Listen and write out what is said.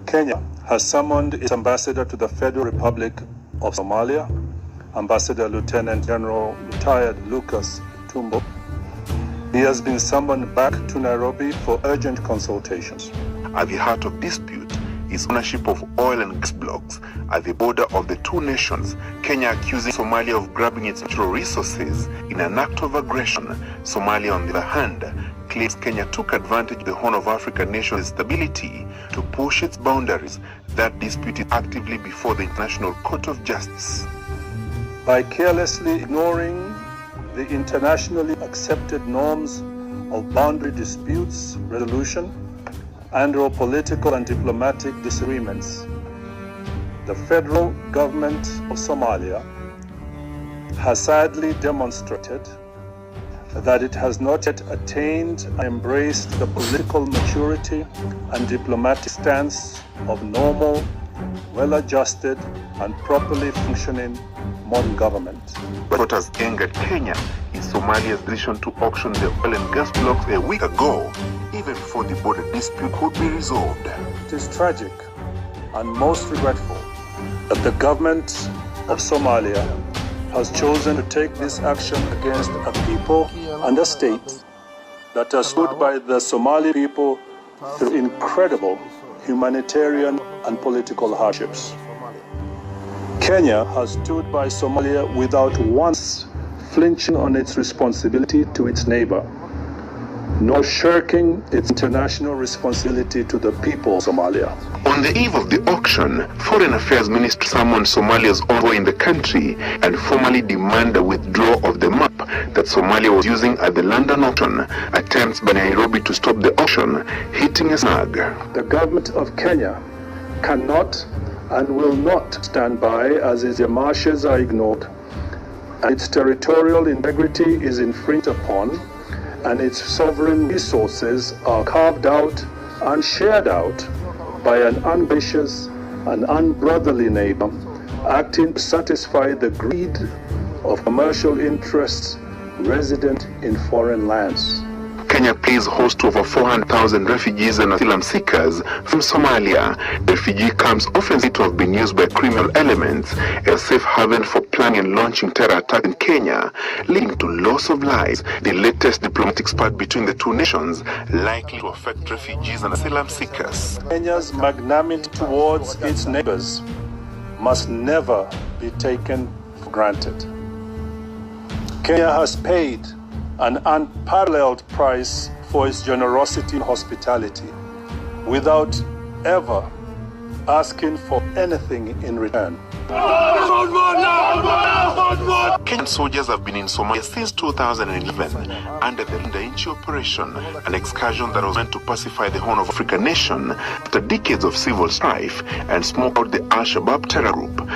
Kenya has summoned its ambassador to the Federal Republic of Somalia, Ambassador Lieutenant General retired Lucas Tumbo. He has been summoned back to Nairobi for urgent consultations. At the heart of dispute is ownership of oil and gas blocks at the border of the two nations, Kenya accusing Somalia of grabbing its natural resources in an act of aggression. Somalia, on the other hand, claims Kenya took advantage of the Horn of Africa nation's stability to push its boundaries. That dispute is actively before the International Court of Justice. By carelessly ignoring the internationally accepted norms of boundary disputes resolution and/or political and diplomatic disagreements, the federal government of Somalia has sadly demonstrated that it has not yet attained and embraced the political maturity and diplomatic stance of normal, well-adjusted, and properly functioning modern government. But what has angered Kenya is Somalia's decision to auction the oil and gas blocks a week ago, even before the border dispute could be resolved. It is tragic and most regretful that the government of Somalia has chosen to take this action against a people and a state that has stood by the Somali people through incredible humanitarian and political hardships. Kenya has stood by Somalia without once flinching on its responsibility to its neighbor, nor shirking its international responsibility to the people of Somalia. On the eve of the auction, Foreign Affairs Minister summoned Somalia's envoy in the country and formally demanded a withdrawal of the map that Somalia was using at the London auction. Attempts by Nairobi to stop the auction hitting a snag. The government of Kenya cannot and will not stand by as its demarches are ignored, and its territorial integrity is infringed upon, and its sovereign resources are carved out and shared out by an ambitious and unbrotherly neighbor acting to satisfy the greed of commercial interests resident in foreign lands. Kenya plays host to over 400,000 refugees and asylum seekers from Somalia. The refugee camps often said to have been used by criminal elements as a safe haven for planning and launching terror attacks in Kenya, leading to loss of lives. The latest diplomatic spat between the two nations likely to affect refugees and asylum seekers. Kenya's magnanimity towards its neighbors must never be taken for granted. Kenya has paid an unparalleled price for its generosity and hospitality, without ever asking for anything in return. Kenyan soldiers have been in Somalia since 2011 under the Linda operation, an excursion that was meant to pacify the Horn of Africa nation after decades of civil strife and smoke out the Al-Shabaab terror group.